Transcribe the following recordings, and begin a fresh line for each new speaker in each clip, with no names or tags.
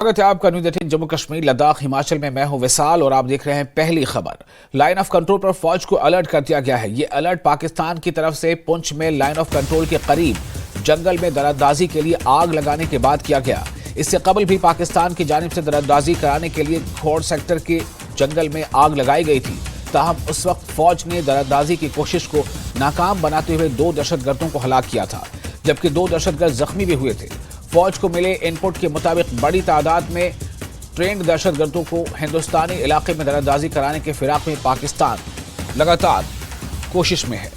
स्वागत है आपका न्यूज 18 जम्मू कश्मीर लद्दाख हिमाचल में। मैं हूं विशाल और आप देख रहे हैं पहली खबर। लाइन ऑफ कंट्रोल पर फौज को अलर्ट कर दिया गया है। ये अलर्ट पाकिस्तान की तरफ से पुंछ में लाइन ऑफ कंट्रोल के करीब जंगल में दरअंदाजी के लिए आग लगाने के बाद किया गया। इससे कबल भी पाकिस्तान की जानिब से दरअंदाजी कराने के लिए खौड़ सेक्टर के जंगल में आग लगाई गई थी। ताहम उस वक्त फौज ने दरअंदाजी की कोशिश को नाकाम बनाते हुए 2 दहशतगर्दों को हलाक किया था, जबकि 2 दहशतगर्द जख्मी भी हुए थे। फौज को मिले इनपुट के मुताबिक बड़ी तादाद में ट्रेंड दहशतगर्दों को हिंदुस्तानी इलाके में दरअंदाजी कराने के फिराक में पाकिस्तान लगातार कोशिश में है।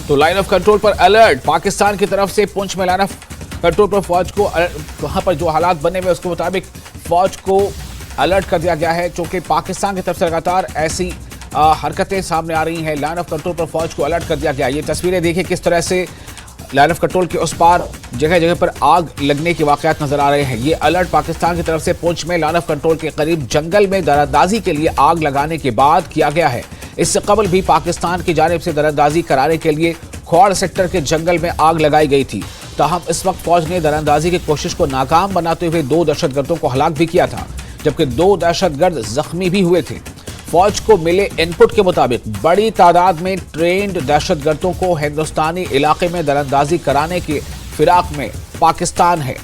तो लाइन ऑफ कंट्रोल पर अलर्ट। पाकिस्तान की तरफ से पुंछ में लाइन ऑफ कंट्रोल पर फौज को वहां पर जो हालात बने हुए उसके मुताबिक फौज को अलर्ट कर दिया गया है, क्योंकि पाकिस्तान की तरफ से लगातार ऐसी हरकतें सामने आ रही हैं। लाइन ऑफ कंट्रोल पर फौज को अलर्ट कर दिया गया। ये तस्वीरें देखिए किस तरह से लाइन ऑफ कंट्रोल के उस पार जगह जगह पर आग लगने के वाकयात नजर आ रहे हैं। ये अलर्ट पाकिस्तान की तरफ से पुंछ में लाइन ऑफ कंट्रोल के करीब जंगल में दरअंदाजी के लिए आग लगाने के बाद किया गया है। इससे कबल भी पाकिस्तान की जानिब से दरअंदाजी कराने के लिए खौड़ सेक्टर के जंगल में आग लगाई गई थी। ताहम इस वक्त फौज ने दरअंदाजी की कोशिश को नाकाम बनाते हुए 2 दहशतगर्दों को हलाक भी किया था, जबकि 2 दहशतगर्द जख्मी भी हुए थे। फौज को मिले इनपुट के मुताबिक बड़ी तादाद में ट्रेंड दहशतगर्दों को हिंदुस्तानी इलाके में दरअंदाजी कराने के फिराक में पाकिस्तान है।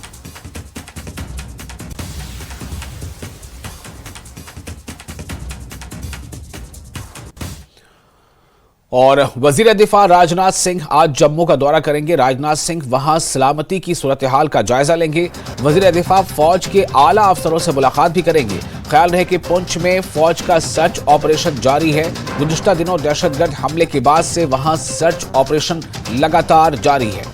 और वजीर दिफा राजनाथ सिंह आज जम्मू का दौरा करेंगे। राजनाथ सिंह वहां सलामती की सूरत हाल का जायजा लेंगे। वजीर दिफा फौज के आला अफसरों से मुलाकात भी करेंगे। ख्याल रहे कि पुंछ में फौज का सर्च ऑपरेशन जारी है। गुज़िश्ता दिनों दहशतगर्द हमले के बाद से वहां सर्च ऑपरेशन लगातार जारी है।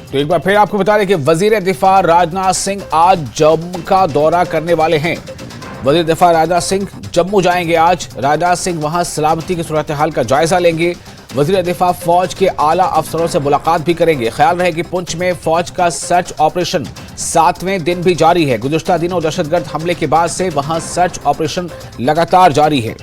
तो एक बार फिर आपको बता दें कि वजीर दिफा राजनाथ सिंह आज जम्मू का दौरा करने वाले हैं। वजीर दिफा राजनाथ सिंह जम्मू जाएंगे आज। राजनाथ सिंह वहां सलामती की सूरत हाल का जायजा लेंगे। वजीर दिफा फौज के आला अफसरों से मुलाकात भी करेंगे। ख्याल रहे कि पुंछ में फौज का सर्च ऑपरेशन 7वें दिन भी जारी है। गुज़िश्ता दिनों दहशतगर्द हमले के बाद से वहां सर्च ऑपरेशन लगातार जारी है।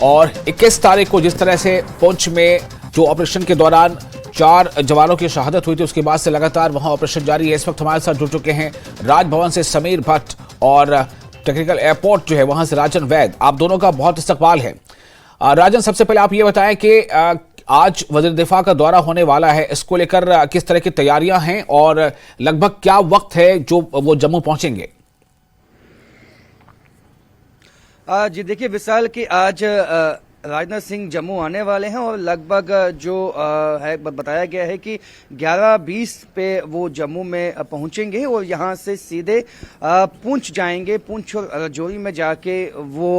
और 21 तारीख को जिस तरह से पुंछ में जो ऑपरेशन के दौरान 4 जवानों की शहादत हुई थी, उसके बाद से लगातार वहां ऑपरेशन जारी है। इस वक्त हमारे साथ जुड़ चुके हैं राजभवन से समीर भट्ट और टेक्निकल एयरपोर्ट जो है वहां से राजन वैद। आप दोनों का बहुत इस्तकबाल है। राजन, सबसे पहले आप ये बताएं कि आज वज़ीर दिफा का दौरा होने वाला है, इसको लेकर किस तरह की तैयारियां हैं और लगभग क्या वक्त है जो वो जम्मू पहुंचेंगे?
जी देखिए विशाल की आज राजनाथ सिंह जम्मू आने वाले हैं और लगभग जो है बताया गया है कि 11:20 पे वो जम्मू में पहुंचेंगे और यहां से सीधे पुंछ जाएंगे। पुंछ और राजौरी में जाके वो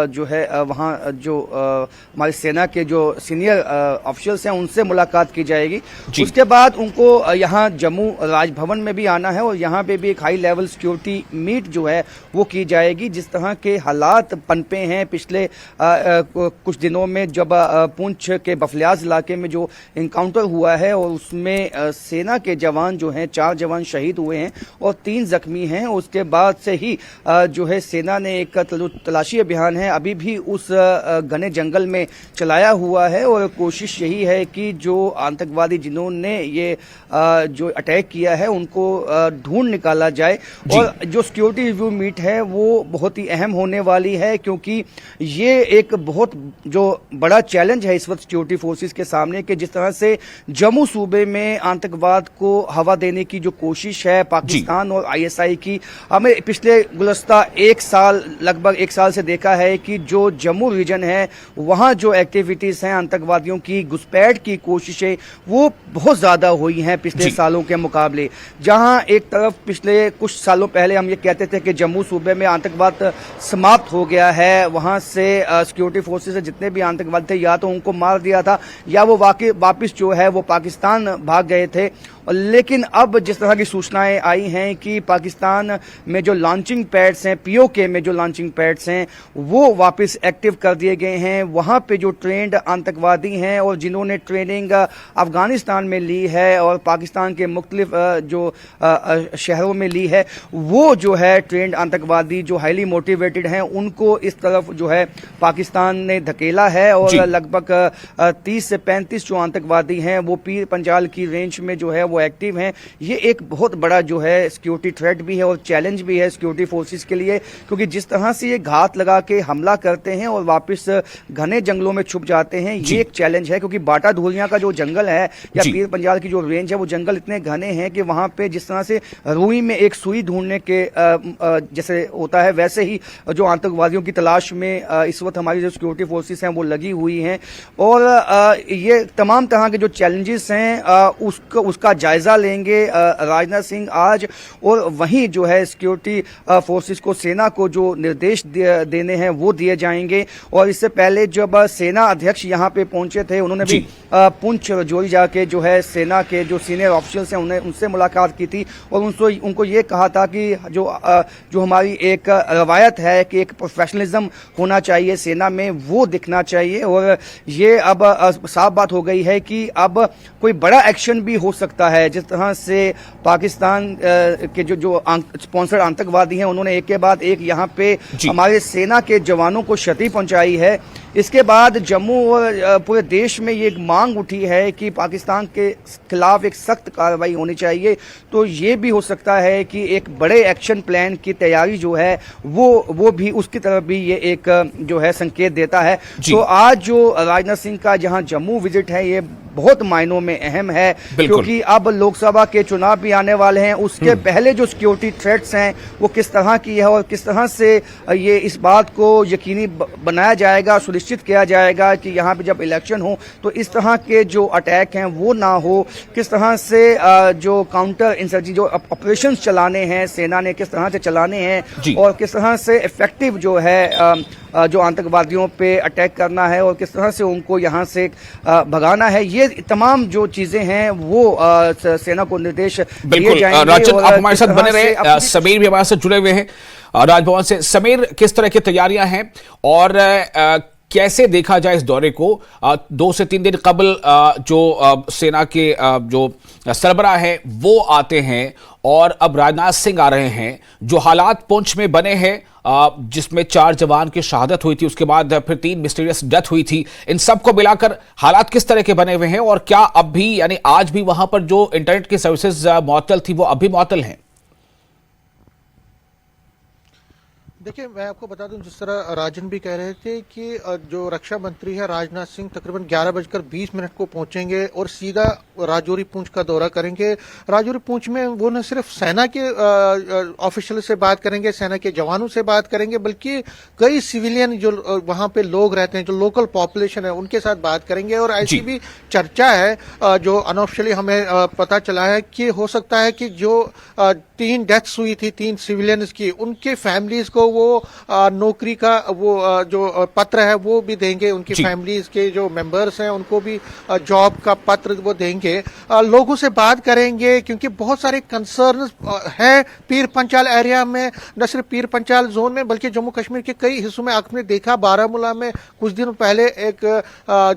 जो है वहां जो हमारी सेना के जो सीनियर ऑफिसर्स हैं उनसे मुलाकात की जाएगी। उसके बाद उनको यहां जम्मू राजभवन में भी आना है और यहां पे भी एक हाई लेवल सिक्योरिटी मीट जो है वो की जाएगी। जिस तरह के हालात पनपे हैं पिछले कुछ दिनों में, जब पुंछ के बफलियाज इलाके में जो इनकाउंटर हुआ है और उसमें सेना के जवान जो हैं 4 जवान शहीद हुए हैं और 3 जख्मी हैं। उसके बाद से ही जो है सेना ने एक तलाशी अभियान है अभी भी उस घने जंगल में चलाया हुआ है और कोशिश यही है कि जो आतंकवादी जिन्होंने ये जो अटैक किया है उनको ढूंढ निकाला जाए। और जो सिक्योरिटी रिव्यू मीट है वो बहुत ही अहम होने वाली है, क्योंकि ये एक बहुत जो बड़ा चैलेंज है इस वक्त सिक्योरिटी फोर्सेस के सामने कि जिस तरह से जम्मू सूबे में आतंकवाद को हवा देने की जो कोशिश है पाकिस्तान और आईएसआई की, हमें पिछले गुज़श्ता 1 साल लगभग 1 साल से देखा है कि जो जम्मू रीजन है वहां जो एक्टिविटीज हैं आतंकवादियों की घुसपैठ की कोशिशें वो बहुत ज्यादा हुई हैं पिछले सालों के मुकाबले। जहां एक तरफ पिछले कुछ सालों पहले हम ये कहते थे कि जम्मू सूबे में आतंकवाद समाप्त हो गया है, वहां से सिक्योरिटी फोर्सेस से जितने भी आतंकवादी थे या तो उनको मार दिया था या वो वापिस जो है वो पाकिस्तान भाग गए थे। लेकिन अब जिस तरह की सूचनाएं आई हैं कि पाकिस्तान में जो लॉन्चिंग पैड्स हैं, पीओके में जो लॉन्चिंग पैड्स हैं वो वापस एक्टिव कर दिए गए हैं। वहां पे जो ट्रेंड आतंकवादी हैं और जिन्होंने ट्रेनिंग अफगानिस्तान में ली है और पाकिस्तान के मुख्तलिफ जो शहरों में ली है, वो जो है ट्रेंड आतंकवादी जो हाईली मोटिवेटेड हैं उनको इस तरफ जो है पाकिस्तान ने धकेला है और लगभग 30 से 35 जो आतंकवादी हैं वो पीर पंजाल की रेंज में जो है वो एक्टिव हैं। ये एक बहुत बड़ा जो है सिक्योरिटी थ्रेट भी है और चैलेंज भी है सिक्योरिटी फोर्सेस के लिए, क्योंकि जिस तरह से ये घात लगा के हमला करते हैं और वापस घने जंगलों में छुप जाते हैं, ये एक चैलेंज है। क्योंकि बाटा धूलिया का जो जंगल है या पीर पंजाल की जो रेंज है वो जंगल इतने घने हैं कि वहां पे जिस तरह से रुई में एक सुई ढूंढने के जैसे होता है, वैसे ही जो आतंकवादियों की तलाश में इस वक्त हमारी जो सिक्योरिटी फोर्सेस हैं वो लगी हुई हैं। और ये तमाम तरह के जो चैलेंजेस हैं उसका जायजा लेंगे राजनाथ सिंह आज, और वहीं जो है सिक्योरिटी फोर्सेस को, सेना को जो निर्देश देने हैं वो दिए जाएंगे। और इससे पहले जब सेना अध्यक्ष यहाँ पे पहुंचे थे, उन्होंने भी पुंछ राजौरी जाके जो है सेना के जो सीनियर ऑफिशियल्स हैं उनसे मुलाकात की थी और उनको ये कहा था कि जो हमारी एक रवायत है कि एक प्रोफेशनलिज्म होना चाहिए सेना में, वो दिखना चाहिए। और ये अब साफ बात हो गई है कि अब कोई बड़ा एक्शन भी हो सकता है। जिस तरह से पाकिस्तान के जो स्पॉन्सर्ड आतंकवादी हैं उन्होंने एक के बाद एक यहाँ पे हमारे सेना के जवानों को क्षति पहुंचाई है, इसके बाद जम्मू और पूरे देश में ये एक मांग उठी है कि पाकिस्तान के खिलाफ एक सख्त कार्रवाई होनी चाहिए। तो ये भी हो सकता है कि एक बड़े एक्शन प्लान की तैयारी जो है वो भी उसकी तरफ भी ये एक जो है संकेत देता है। तो आज जो राजनाथ सिंह का जहां जम्मू विजिट है ये बहुत मायनों में अहम है, क्योंकि अब लोकसभा के चुनाव भी आने वाले हैं। उसके पहले जो सिक्योरिटी थ्रेट्स हैं वो किस तरह की है और किस तरह से ये इस बात को यकीनी बनाया जाएगा, सुनिश्चित किया जाएगा कि यहाँ पे जब इलेक्शन हो तो इस तरह के जो अटैक हैं वो ना हो। किस तरह से जो काउंटर इंसर्जी जो ऑपरेशंस चलाने हैं सेना ने, किस तरह से चलाने हैं और किस तरह से इफेक्टिव जो है जो आतंकवादियों पे अटैक करना है और किस तरह से उनको यहाँ से भगाना है, ये तमाम जो चीजें हैं वो सेना को निर्देश दिए जाएंगे।
राजन, आप हमारे साथ बने रहे। समीर भी हमारे साथ जुड़े हुए हैं राजभवन से। समीर, किस तरह की तैयारियां हैं और कैसे देखा जाए इस दौरे को? 2 से 3 दिन कबल जो सेना के जो सरबराह है वो आते हैं और अब राजनाथ सिंह आ रहे हैं। जो हालात पुंछ में बने हैं जिसमें 4 जवान की शहादत हुई थी, उसके बाद फिर 3 मिस्टीरियस डेथ हुई थी, इन सबको मिलाकर हालात किस तरह के बने हुए हैं और क्या अब भी यानी आज भी वहां पर जो इंटरनेट की सर्विसेज मुअत्तल थी वो अब भी मुअत्तल हैं?
देखिए, मैं आपको बता दूं, जिस तरह राजन भी कह रहे थे कि जो रक्षा मंत्री है राजनाथ सिंह तकरीबन 11:20 को पहुंचेंगे और सीधा राजौरी पूंछ का दौरा करेंगे। राजौरी पूंछ में वो न सिर्फ सेना के ऑफिशियल से बात करेंगे, सेना के जवानों से बात करेंगे, बल्कि कई सिविलियन जो वहां पे लोग रहते हैं, जो लोकल पॉपुलेशन है, उनके साथ बात करेंगे। और ऐसी भी चर्चा है जो अनऑफिशियली हमें पता चला है कि हो सकता है कि जो 3 डेथ्स हुई थी 3 सिविलियंस की, उनके फैमिलीज को वो नौकरी का वो जो पत्र है वो भी देंगे, उनकी फैमिलीज के जो मेंबर्स हैं उनको भी जॉब का पत्र वो देंगे। लोगों से बात करेंगे क्योंकि बहुत सारे कंसर्न हैं पीर पंचाल एरिया में, न सिर्फ पीर पंचाल जोन में बल्कि जम्मू कश्मीर के कई हिस्सों में। आपने देखा बारामूला में कुछ दिन पहले एक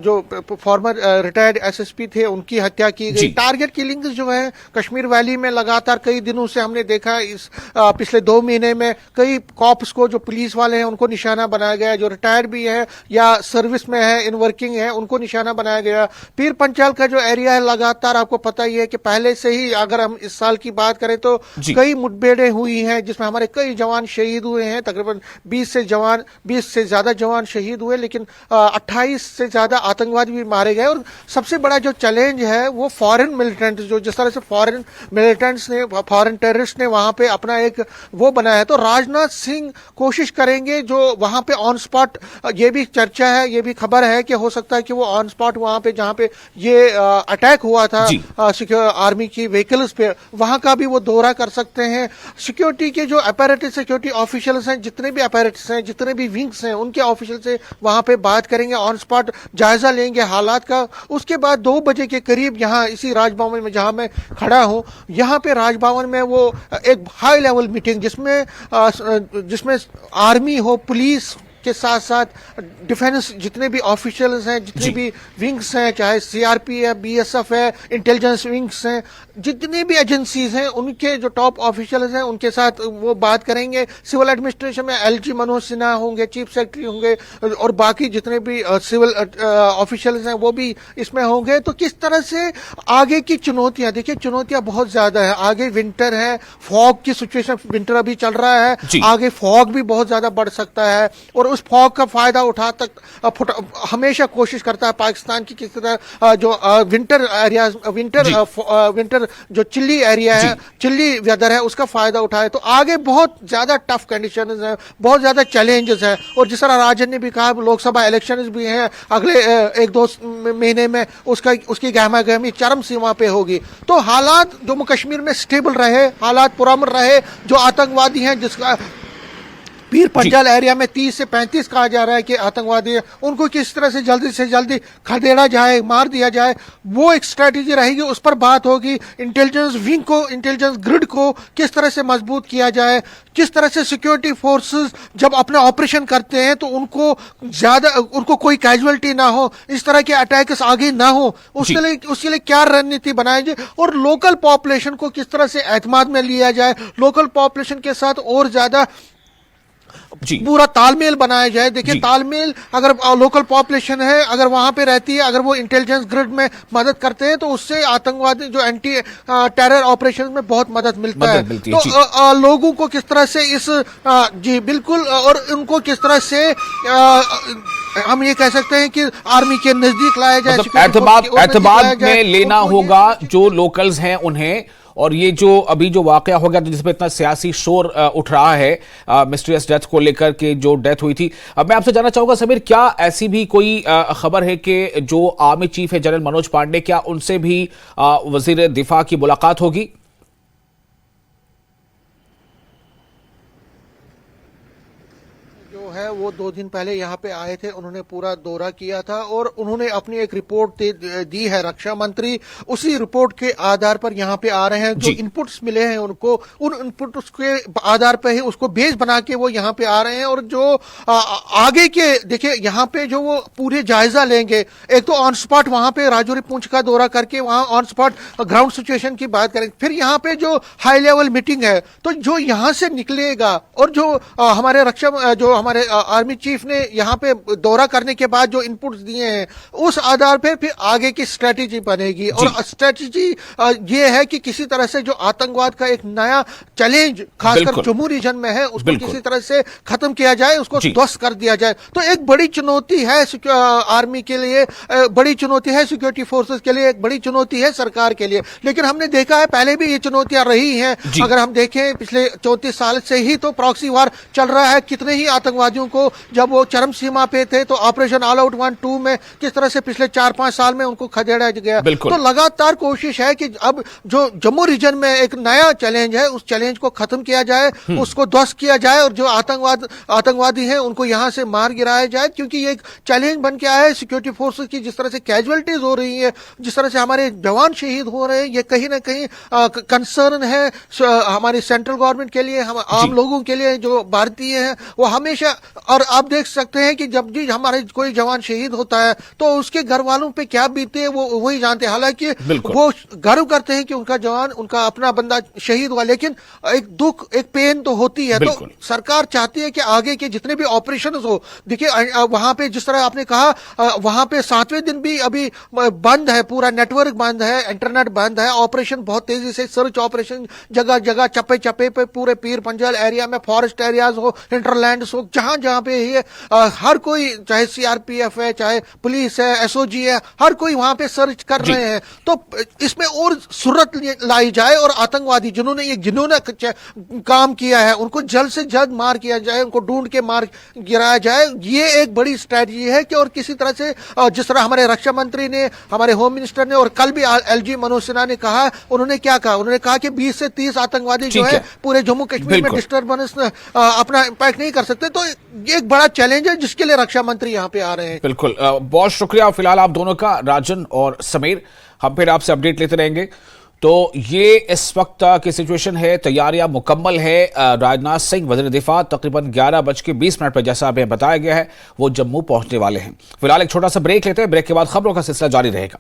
जो फॉर्मर रिटायर्ड एसएसपी थे उनकी हत्या की गई। टारगेट किलिंग जो है कश्मीर वैली में लगातार कई दिनों से हमने देखा। इस पिछले 2 महीने में कई कॉप्स को, जो पुलिस वाले हैं उनको निशाना बनाया गया, जो रिटायर्ड भी है या सर्विस में है, इन वर्किंग है, उनको निशाना बनाया गया। पीर पंचाल का जो एरिया है लगातार आपको पता ही है कि पहले से ही, अगर हम इस साल की बात करें तो कई मुठभेड़ें हुई हैं जिसमें हमारे कई जवान शहीद हुए हैं। तकरीबन 20 से ज्यादा जवान शहीद हुए, लेकिन 28 से ज्यादा आतंकवादी भी मारे गए। और सबसे बड़ा जो चैलेंज है वो फॉरेन मिलिटेंट्स, जो जिस तरह से फॉरेन मिलिटेंट्स ने, फॉरेन टेररिस्ट ने वहां पे अपना एक वो बनाया है। तो राजनाथ सिंह कोशिश करेंगे जो वहां पे ऑन स्पॉट, ये भी चर्चा है, ये भी खबर है कि हो सकता है कि वो ऑन स्पॉट वहां पे जहां पे ये अटैक हुआ था
जी।
आर्मी की व्हीकल्स पे, वहां का भी वो दौरा कर सकते हैं। सिक्योरिटी के जो अपैरेटिस सिक्योरिटी ऑफिशियल्स हैं, जितने भी अपैरेटिस हैं, जितने भी विंग्स हैं, उनके ऑफिशियल से वहां पे बात करेंगे, ऑन स्पॉट जायजा लेंगे हालात का। उसके बाद 2 बजे के करीब यहाँ इसी राजभवन में जहां मैं खड़ा हूं, यहाँ पे राजभवन में वो एक हाई लेवल मीटिंग जिसमें आर्मी हो, पुलिस के साथ साथ डिफेंस जितने भी ऑफिशियल्स हैं, जितने
जी।
भी विंग्स हैं, चाहे सीआरपी है, बीएसएफ है, इंटेलिजेंस विंग्स हैं, जितनी भी एजेंसीज हैं, उनके जो टॉप ऑफिशियल्स हैं, उनके साथ वो बात करेंगे। सिविल एडमिनिस्ट्रेशन में एलजी मनोज सिन्हा होंगे, चीफ सेक्रेटरी होंगे, और बाकी जितने भी सिविल ऑफिशियल्स हैं वो भी इसमें होंगे। तो किस तरह से आगे की चुनौतियां, देखिए चुनौतियां बहुत ज्यादा है। आगे विंटर है, फॉग की सिचुएशन, विंटर अभी चल रहा है,
जी।
आगे फॉग भी बहुत ज्यादा बढ़ सकता है, और उस फॉग का फायदा हमेशा कोशिश करता है पाकिस्तान की किस तरह जो विंटर एरिया, विंटर जो चिल्ली एरिया है, चिल्ली वेदर है, उसका फायदा उठाए। तो आगे बहुत ज्यादा टफ कंडीशंस हैं, बहुत ज्यादा चैलेंजेस हैं। और जिस तरह राजन ने भी कहा, लोकसभा इलेक्शंस भी हैं अगले 1-2 महीने में, उसकी गहमा गहमी चरम सीमा पे होगी। तो हालात जम्मू कश्मीर में स्टेबल रहे, हालात पुरअमन रहे। जो आतंकवादी हैं, जिसका पीर पंजाल एरिया में 30 से 35 कहा जा रहा है कि आतंकवादी है, उनको किस तरह से जल्दी खदेड़ा जाए, मार दिया जाए, वो एक स्ट्रेटेजी रहेगी। उस पर बात होगी। इंटेलिजेंस विंग को, इंटेलिजेंस ग्रिड को किस तरह से मजबूत किया जाए, किस तरह से सिक्योरिटी फोर्सेस जब अपने ऑपरेशन करते हैं तो उनको कोई कैजुअलिटी ना हो, इस तरह के अटैक्स आगे ना हो, उसके लिए क्या रणनीति बनाई जाए। और लोकल पॉपुलेशन को किस तरह से एतमाद में लिया जाए, लोकल पॉपुलेशन के साथ और ज्यादा पूरा तालमेल बनाया जाए। देखिए तालमेल, अगर लोकल पॉपुलेशन है, अगर वहां पे रहती है, अगर वो इंटेलिजेंस ग्रिड में मदद करते हैं, तो उससे आतंकवादी जो एंटी टेरर ऑपरेशन में बहुत मदद मिलता है। तो लोगों को किस तरह से जी बिल्कुल, और उनको किस तरह से हम ये कह सकते हैं कि आर्मी के नजदीक लाया जाए,
मतलब एतमाद में लेना होगा जो लोकल्स हैं उन्हें। और ये जो अभी जो वाकया हो गया जिसपे इतना सियासी शोर उठ रहा है, मिस्टीरियस डेथ को लेकर के जो डेथ हुई थी, अब मैं आपसे जानना चाहूंगा समीर, क्या ऐसी भी कोई खबर है कि जो आर्मी चीफ है जनरल मनोज पांडे, क्या उनसे भी वजीर दिफा की मुलाकात होगी?
है वो 2 दिन पहले यहाँ पे आए थे, उन्होंने पूरा दौरा किया था और उन्होंने अपनी एक रिपोर्ट दी है रक्षा मंत्री। उसी रिपोर्ट के आधार पर यहाँ पे आ रहे हैं। जो इनपुट्स मिले हैं उनको, उन इनपुट्स के आधार पर ही उसको बेस बना के वो यहाँ पे आ रहे हैं। और जो आगे के देखिए यहाँ पे जो वो पूरे जायजा लेंगे, एक तो ऑन स्पॉट वहां पे राजौरी पुंछ का दौरा करके वहां ऑन स्पॉट ग्राउंड सिचुएशन की बात करेंगे, फिर यहाँ पे जो हाई लेवल मीटिंग है, तो जो यहाँ से निकलेगा और जो हमारे हमारे आर्मी चीफ ने यहाँ पे दौरा करने के बाद जो इनपुट्स दिए हैं, उस आधार पर फिर आगे की स्ट्रेटेजी बनेगी। और स्ट्रेटेजी ये है कि किसी तरह से जो आतंकवाद का एक नया चैलेंज खासकर जम्मू रीजन में है, उसको किसी तरह से खत्म किया जाए, उसको ध्वस्त कर दिया जाए। तो एक बड़ी चुनौती है आर्मी के लिए, बड़ी चुनौती है सिक्योरिटी फोर्सेस के लिए, एक बड़ी चुनौती है सरकार के लिए। लेकिन हमने देखा है पहले भी ये चुनौतियां रही हैं। अगर हम देखें पिछले 34 साल से ही तो प्रॉक्सी वार चल रहा है। कितने ही आतंकवादियों को जब वो चरम सीमा पे थे तो ऑपरेशन ऑल आउट 1-2 में किस तरह से पिछले 4-5 साल में उनको खदेड़ा गया। तो लगातार कोशिश है कि अब जो जम्मू रीजन में एक नया चैलेंज है, उस चैलेंज को खत्म किया जाए, उसको ध्वस्त किया जाए और जो आतंकवादी हैं उनको यहां से मार गिराया जाए। क्योंकि ये एक चैलेंज बन के आया है सिक्योरिटी फोर्सेस की। जिस तरह से कैजुअलिटीज हो रही है, जिस तरह से हमारे जवान शहीद हो रहे हैं, ये कहीं ना कहीं कंसर्न है हमारी सेंट्रल गवर्नमेंट के लिए, हम आम लोगों के लिए जो भारतीय हैं वो हमेशा। और आप देख सकते हैं कि जब भी हमारे कोई जवान शहीद होता है तो उसके घर वालों पे क्या बीतते हैं वो वही जानते हैं। हालांकि वो गर्व करते हैं कि उनका जवान, उनका अपना बंदा शहीद हुआ, लेकिन एक दुख, एक पेन तो होती है। तो सरकार चाहती है कि आगे के जितने भी ऑपरेशन हो, देखिए वहां पे जिस तरह आपने कहा, वहां पे 7वें दिन भी अभी बंद है, पूरा नेटवर्क बंद है, इंटरनेट बंद है। ऑपरेशन बहुत तेजी से, सर्च ऑपरेशन जगह जगह चप्पे चप्पे पे पूरे पीर पंजाल एरिया में, फॉरेस्ट एरियाज हो, इंटरलैंड हो, जहां जहाँ पे है हर कोई, चाहे सीआरपीएफ है, चाहे पुलिस है, एसओजी है, हर कोई वहां पे सर्च कर रहे हैं। तो इसमें और सूरत लाई जाए और आतंकवादी जिन्होंने ये घिनौना काम किया है उनको जल्द से जल्द मार किया जाए, उनको ढूंढ के मार गिराया जाए। ये एक बड़ी स्ट्रैटेजी है कि और किसी तरह से जिस तरह हमारे रक्षा मंत्री ने, हमारे होम मिनिस्टर ने और कल भी एलजी मनोज सिन्हा ने कहा, उन्होंने क्या कहा, उन्होंने कहा कि 20 से 30 आतंकवादी जो है पूरे जम्मू कश्मीर में डिस्टर्बेंस अपना इंपैक्ट नहीं कर सकते। तो ये एक बड़ा चैलेंज है जिसके लिए रक्षा मंत्री यहाँ पे आ रहे हैं।
बिल्कुल, बहुत शुक्रिया फिलहाल आप दोनों का, राजन और समीर। हम फिर आपसे अपडेट लेते रहेंगे। तो ये इस वक्त की सिचुएशन है, तैयारियां मुकम्मल है। राजनाथ सिंह वज़ीर दिफा तकरीबन 11:20 पर, जैसा हमें बताया गया है, वो जम्मू पहुंचने वाले हैं। फिलहाल एक छोटा सा ब्रेक लेते हैं, ब्रेक के बाद खबरों का सिलसिला जारी रहेगा।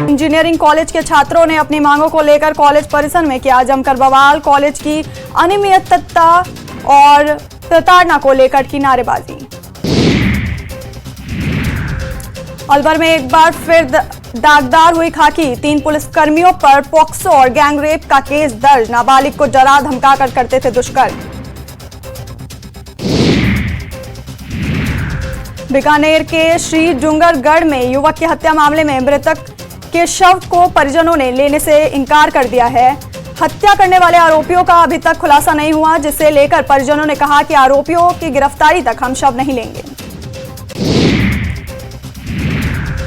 इंजीनियरिंग कॉलेज के छात्रों ने अपनी मांगों को लेकर कॉलेज परिसर में किया जमकर बवाल। कॉलेज की अनियमितता और प्रताड़ना को लेकर की नारेबाजी। अलवर में एक बार फिर दागदार हुई खाकी। 3 पुलिसकर्मियों पर पॉक्सो और गैंगरेप का केस दर्ज। नाबालिग को डरा धमका कर करते थे दुष्कर्म। बीकानेर के श्री डूंगरगढ़ में युवक की हत्या मामले में मृतक के शव को परिजनों ने लेने से इनकार कर दिया है। हत्या करने वाले आरोपियों का अभी तक खुलासा नहीं हुआ, जिसे लेकर परिजनों ने कहा कि आरोपियों की गिरफ्तारी तक हम शव नहीं लेंगे।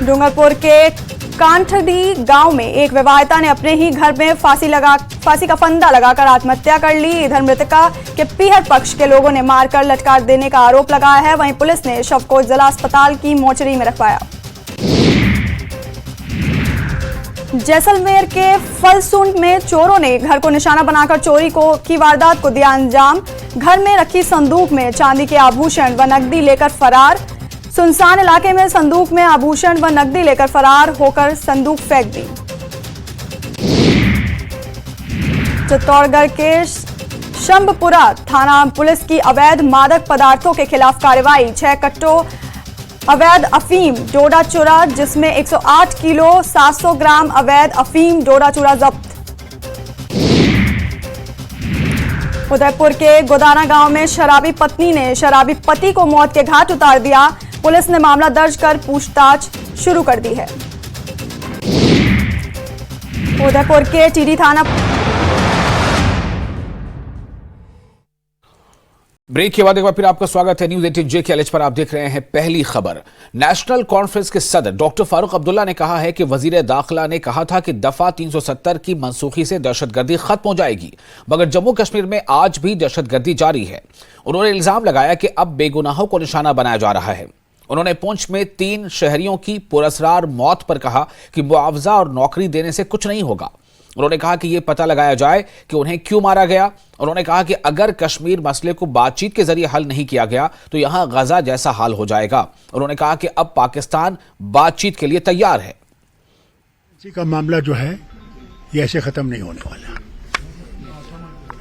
डूंगरपुर के कांठडी गांव में एक विवाहिता ने अपने ही घर में फांसी का फंदा लगाकर आत्महत्या कर ली। इधर मृतका के पीहर पक्ष के लोगों ने मारकर लटका देने का आरोप लगाया है। वहीं पुलिस ने शव को जिला अस्पताल की मोर्चरी में रखवाया। जैसलमेर के फलसूंड में चोरों ने घर को निशाना बनाकर चोरी की वारदात को दिया अंजाम। घर में रखी संदूक में चांदी के आभूषण व नकदी लेकर फरार। सुनसान इलाके में संदूक में आभूषण व नकदी लेकर फरार होकर संदूक फेंक दी। चित्तौड़गढ़ के शंभपुरा थाना पुलिस की अवैध मादक पदार्थों के खिलाफ कार्रवाई। 6 कट्टों अवैध अफीम डोडा चूरा, जिसमें 108 किलो 700 ग्राम अवैध अफीम डोडा चूरा जब्त। उदयपुर के गोदाना गांव में शराबी पत्नी ने शराबी पति को मौत के घाट उतार दिया। पुलिस ने मामला दर्ज कर पूछताछ शुरू कर दी है। उदयपुर के टीडी थाना।
ब्रेक के बाद एक बार फिर आपका स्वागत है न्यूज 18 JKLH पर। आप देख रहे हैं पहली खबर। नेशनल कॉन्फ्रेंस के सदर डॉक्टर फारूक अब्दुल्ला ने कहा है कि वजीर दाखिला ने कहा था कि दफा 370 की मनसूखी से दहशतगर्दी खत्म हो जाएगी, मगर जम्मू कश्मीर में आज भी दहशतगर्दी जारी है। उन्होंने इल्जाम लगाया कि अब बेगुनाहों को निशाना बनाया जा रहा है। उन्होंने पुंछ में 3 शहरियों की पुरस्कार मौत पर कहा कि मुआवजा और नौकरी देने से कुछ नहीं होगा। उन्होंने कहा कि यह पता लगाया जाए कि उन्हें क्यों मारा गया। उन्होंने कहा कि अगर कश्मीर मसले को बातचीत के जरिए हल नहीं किया गया तो यहां गजा जैसा हाल हो जाएगा। उन्होंने कहा कि अब पाकिस्तान बातचीत के लिए तैयार है।
इसी का मामला जो है ये ऐसे खत्म नहीं होने वाला।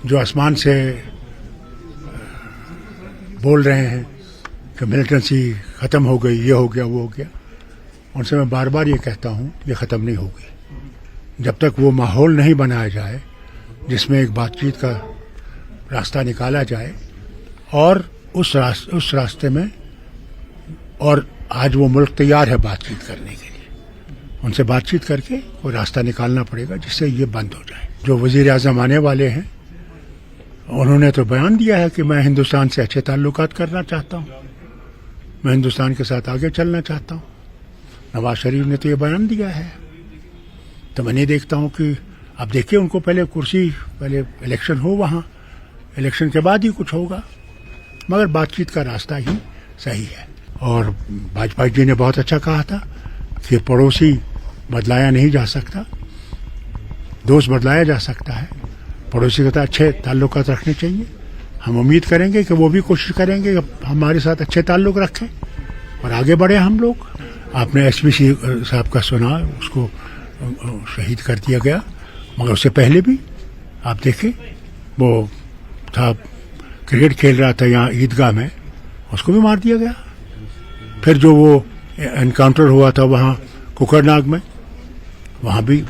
जो आसमान से बोल रहे हैं कि मिलिटेंसी खत्म हो गई, ये हो गया, वो हो गया, उनसे मैं बार बार ये कहता हूं ये खत्म नहीं होगी जब तक वो माहौल नहीं बनाया जाए जिसमें एक बातचीत का रास्ता निकाला जाए। और उस रास्ते में, और आज वो मुल्क तैयार है बातचीत करने के लिए। उनसे बातचीत करके वो रास्ता निकालना पड़ेगा जिससे ये बंद हो जाए। जो वजीर आज़म आने वाले हैं उन्होंने तो बयान दिया है कि मैं हिंदुस्तान से अच्छे ताल्लुकात करना चाहता हूँ, मैं हिंदुस्तान के साथ आगे चलना चाहता हूँ। नवाज शरीफ ने तो ये बयान दिया है। तो मैं नहीं देखता हूँ कि अब देखिए उनको पहले इलेक्शन हो, वहाँ इलेक्शन के बाद ही कुछ होगा, मगर बातचीत का रास्ता ही सही है। और वाजपेयी जी ने बहुत अच्छा कहा था कि पड़ोसी बदलाया नहीं जा सकता, दोस्त बदलाया जा सकता है। पड़ोसी के साथ अच्छे ताल्लुकात रखने चाहिए। हम उम्मीद करेंगे कि वो भी कोशिश करेंगे कि हमारे साथ अच्छे ताल्लुक रखें और आगे बढ़े हम लोग। आपने एसपी साहब का सुना, उसको शहीद कर दिया गया, मगर उससे पहले भी आप देखें वो था क्रिकेट खेल रहा था यहाँ ईदगाह में, उसको भी मार दिया गया। फिर जो वो एनकाउंटर हुआ था वहाँ कुकरनाग में, वहाँ भी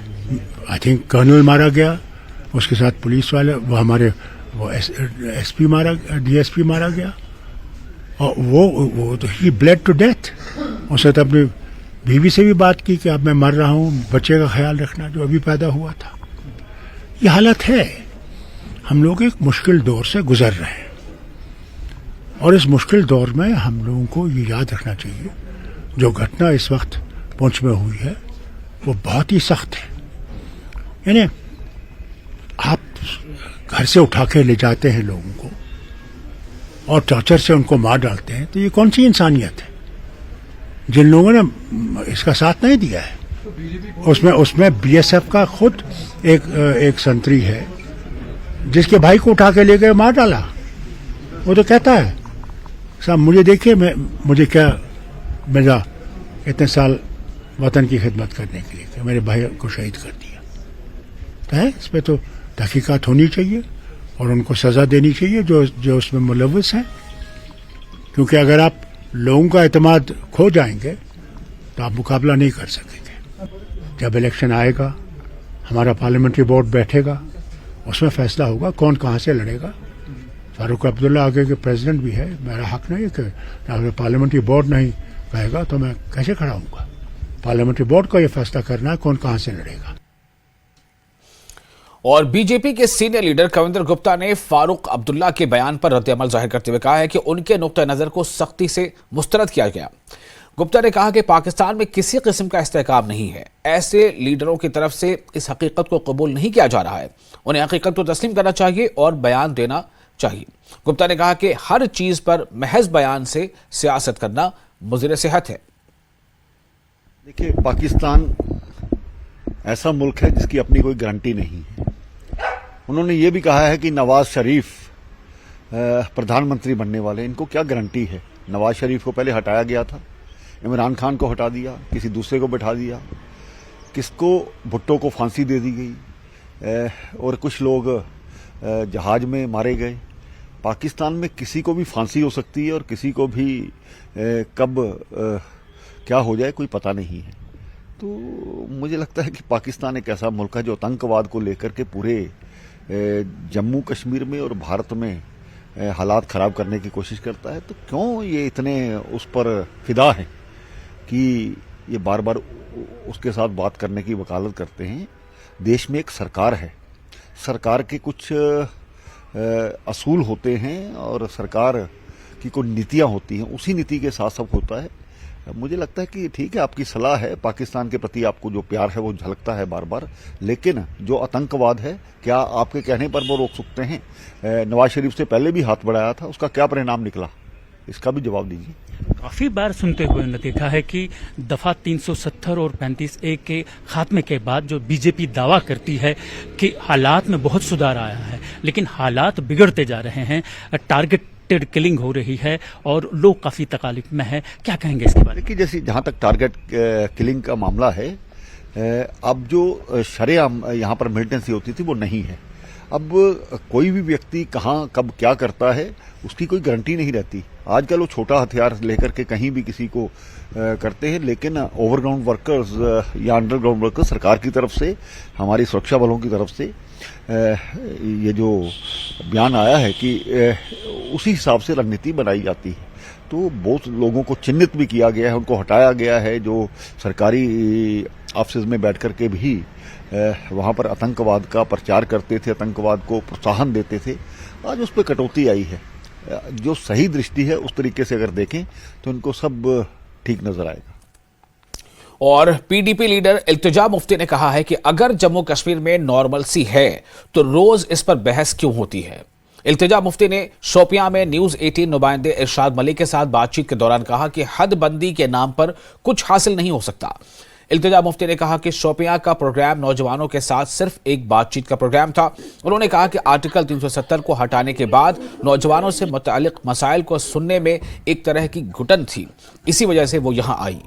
आई थिंक कर्नल मारा गया, उसके साथ पुलिस वाले, वो हमारे वो एसपी मारा, डीएसपी मारा गया, और वो तो ही ब्लेड टू डेथ। उसने तो अपनी बीवी से भी बात की कि अब मैं मर रहा हूँ, बच्चे का ख्याल रखना, जो अभी पैदा हुआ था। ये हालत है। हम लोग एक मुश्किल दौर से गुजर रहे हैं, और इस मुश्किल दौर में हम लोगों को ये याद रखना चाहिए, जो घटना इस वक्त पुंछ में हुई है वो बहुत ही सख्त है। यानी आप घर से उठा के ले जाते हैं लोगों को और टॉर्चर से उनको मार डालते हैं, तो ये कौन सी इंसानियत है? जिन लोगों ने इसका साथ नहीं दिया है, उसमें बीएसएफ का खुद एक संतरी है जिसके भाई को उठा के ले गए, मार डाला। वो तो कहता है साहब मुझे देखिए, मुझे क्या मिला इतने साल वतन की खिदमत करने के लिए कि मेरे भाई को शहीद कर दिया। तो है इस पर तो तहकीकात होनी चाहिए और उनको सजा देनी चाहिए जो उसमें मुलव्वस हैं, क्योंकि अगर आप लोगों का एतमाद खो जाएंगे तो आप मुकाबला नहीं कर सकेंगे। जब इलेक्शन आएगा, हमारा पार्लियामेंट्री बोर्ड बैठेगा, उसमें फैसला होगा कौन कहाँ से लड़ेगा। फारूक अब्दुल्ला आगे के प्रेसिडेंट भी है, मेरा हक नहीं है कि अगर पार्लियामेंट्री बोर्ड नहीं कहेगा तो मैं कैसे खड़ा हूँगा। पार्लियामेंट्री बोर्ड को यह फैसला करना है कौन कहाँ से लड़ेगा।
और बीजेपी के सीनियर लीडर कविंदर गुप्ता ने फारूक अब्दुल्ला के बयान पर रद्द-ए-अमल जाहिर करते हुए कहा है कि उनके नुक्ता नजर को सख्ती से मुस्तरद किया गया। गुप्ता ने कहा कि पाकिस्तान में किसी किस्म का इस्तेहकाम नहीं है। ऐसे लीडरों की तरफ से इस हकीकत को कबूल नहीं किया जा रहा है। उन्हें हकीकत को तस्लीम करना चाहिए और बयान देना चाहिए। गुप्ता ने कहा कि हर चीज पर महज बयान से सियासत करना मुज़िर सेहत है।
देखिए, पाकिस्तान ऐसा मुल्क है जिसकी अपनी कोई गारंटी नहीं है। उन्होंने ये भी कहा है कि नवाज शरीफ प्रधानमंत्री बनने वाले, इनको क्या गारंटी है? नवाज शरीफ को पहले हटाया गया था, इमरान खान को हटा दिया, किसी दूसरे को बैठा दिया, किसको भुट्टो को फांसी दे दी गई, और कुछ लोग जहाज में मारे गए। पाकिस्तान में किसी को भी फांसी हो सकती है और किसी को भी कब क्या हो जाए कोई पता नहीं है। तो मुझे लगता है कि पाकिस्तान एक ऐसा मुल्क है जो आतंकवाद को लेकर के पूरे जम्मू कश्मीर में और भारत में हालात खराब करने की कोशिश करता है। तो क्यों ये इतने उस पर फिदा है कि ये बार बार उसके साथ बात करने की वकालत करते हैं। देश में एक सरकार है, सरकार के कुछ असूल होते हैं और सरकार की कोई नीतियां होती हैं, उसी नीति के साथ सब होता है। मुझे लगता है कि ठीक है, आपकी सलाह है, पाकिस्तान के प्रति आपको जो प्यार है वो झलकता है बार बार, लेकिन जो आतंकवाद है क्या आपके कहने पर वो रोक सकते हैं? नवाज शरीफ से पहले भी हाथ बढ़ाया था, उसका क्या परिणाम निकला, इसका भी जवाब दीजिए।
काफी बार सुनते हुए हमने देखा है कि दफा 370 और 35A के खात्मे के बाद जो बीजेपी दावा करती है कि हालात में बहुत सुधार आया है, लेकिन हालात बिगड़ते जा रहे हैं, टारगेटेड किलिंग हो रही है और लोग काफी तकलीफ में है। क्या कहेंगे इसके बारे में?
देखिए, जैसे जहां तक टारगेट किलिंग का मामला है, अब जो शरेआम यहाँ पर मिलिटेंसी होती थी वो नहीं है। अब कोई भी व्यक्ति कहाँ कब क्या करता है उसकी कोई गारंटी नहीं रहती। आजकल वो छोटा हथियार लेकर के कहीं भी किसी को करते हैं, लेकिन ओवरग्राउंड वर्कर्स या अंडरग्राउंड वर्कर्स सरकार की तरफ से, हमारी सुरक्षा बलों की तरफ से ये जो बयान आया है कि उसी हिसाब से रणनीति बनाई जाती है। तो बहुत लोगों को चिन्हित भी किया गया है, उनको हटाया गया है जो सरकारी ऑफिस में बैठ करके भी वहां पर आतंकवाद का प्रचार करते थे, आतंकवाद को प्रोत्साहन देते थे। आज उस पर कटौती आई है। जो सही दृष्टि है उस तरीके से अगर देखें तो इनको सब ठीक नजर आएगा।
और पीडीपी लीडर इल्तिजा मुफ्ती ने कहा है कि अगर जम्मू कश्मीर में नॉर्मलसी है तो रोज इस पर बहस क्यों होती है। इल्तिजा मुफ्ती ने शोपियां में न्यूज 18 नुमाइंदे इरशाद मलिक के साथ बातचीत के दौरान कहा कि हदबंदी के नाम पर कुछ हासिल नहीं हो सकता। इल्तिजा मुफ्ती ने कहा कि शोपियां का प्रोग्राम नौजवानों के साथ सिर्फ एक बातचीत का प्रोग्राम था। उन्होंने कहा कि आर्टिकल 370 को हटाने के बाद नौजवानों से मुतालिक मसाइल को सुनने में एक तरह की घुटन थी, इसी वजह से वो यहां आई।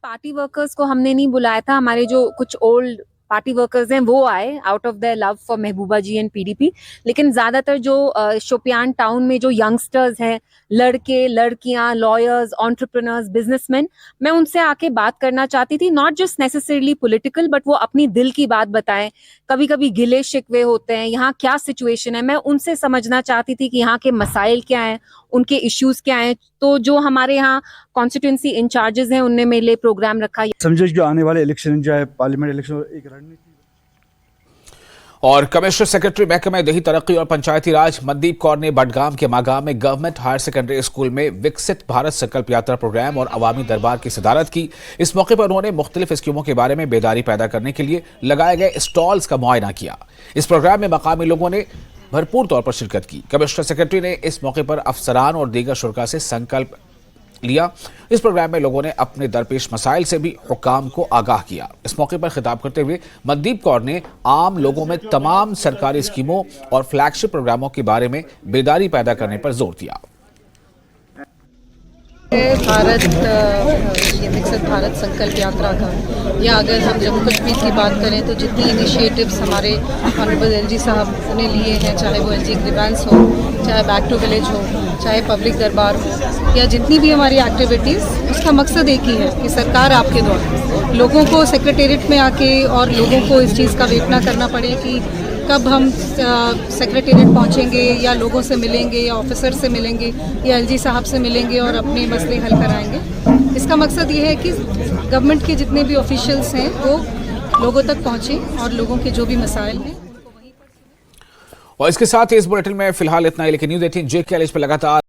पार्टी वर्कर्स को हमने नहीं बुलाया था, हमारे जो कुछ ओल्ड पार्टी वर्कर्स हैं वो आए out of their love for Mehbooba ji and PDP, लेकिन ज्यादातर जो शोपियान टाउन में जो यंगस्टर्स हैं, लड़के लड़कियां, लॉयर्स, एंटरप्रेन्योर्स, बिजनेसमैन, मैं उनसे आके बात करना चाहती थी, not just necessarily political, but वो अपनी दिल की बात बताएं। कभी कभी गिले शिकवे होते हैं, यहाँ क्या सिचुएशन है, मैं उनसे समझना चाहती थी कि यहाँ के मसाइल क्या हैं, उनके इश्यूज क्या हैं। तो जो हमारे यहाँ कॉन्स्टिट्यूंसी इंचार्जेस हैं उनने मेरे लिए प्रोग्राम रखा।
समझो जो आने वाले इलेक्शन जो है पार्लियामेंट इलेक्शन एक रणनीति।
और कमिश्नर सेक्रेटरी महकमा देही तरक्की और पंचायती राज मनदीप कौर ने बडगाम के मागाम में गवर्नमेंट हायर सेकेंडरी स्कूल में विकसित भारत संकल्प यात्रा प्रोग्राम और अवामी दरबार की सदारत की। इस मौके पर उन्होंने मुख्तलिफ स्कीमों के बारे में बेदारी पैदा करने के लिए लगाए गए स्टॉल्स का मुआयना किया। इस प्रोग्राम में मकामी लोगों ने भरपूर तौर पर शिरकत की। कमिश्नर सेक्रेटरी ने इस मौके पर अफसरान और दीगर शुरा से संकल्प लिया। इस प्रोग्राम में लोगों ने अपने दरपेश मसाइल से भी हुकाम को आगाह किया। इस मौके पर खिताब करते हुए मनदीप कौर ने आम लोगों में तमाम सरकारी स्कीमों और फ्लैगशिप प्रोग्रामों के बारे में बेदारी पैदा करने पर जोर दिया।
भारत ये विकसित भारत संकल्प यात्रा का, या अगर हम जम्मू कश्मीर की बात करें तो जितनी इनिशिएटिव्स हमारे ऑनरेबल एलजी साहब ने लिए हैं, चाहे वो एलजी ग्रीवेंस हो, चाहे बैक टू विलेज हो, चाहे पब्लिक दरबार हो, या जितनी भी हमारी एक्टिविटीज़, उसका मकसद एक ही है कि सरकार आपके द्वारा लोगों को सेक्रेटेरिएट में आके और लोगों को इस चीज़ का वेट ना करना पड़े कि कब हम सेक्रेटेरिएट पहुंचेंगे या लोगों से मिलेंगे या ऑफिसर से मिलेंगे या एलजी साहब से मिलेंगे और अपने मसले हल कराएंगे। इसका मकसद ये है कि गवर्नमेंट के जितने भी ऑफिशियल्स हैं वो लोगों तक पहुंचें और लोगों के जो भी मसाइल हैं।
और इसके साथ ही इस बुलेटिन में फिलहाल इतना ही, लेकिन न्यूज़ 18 JKL इस पर लगातार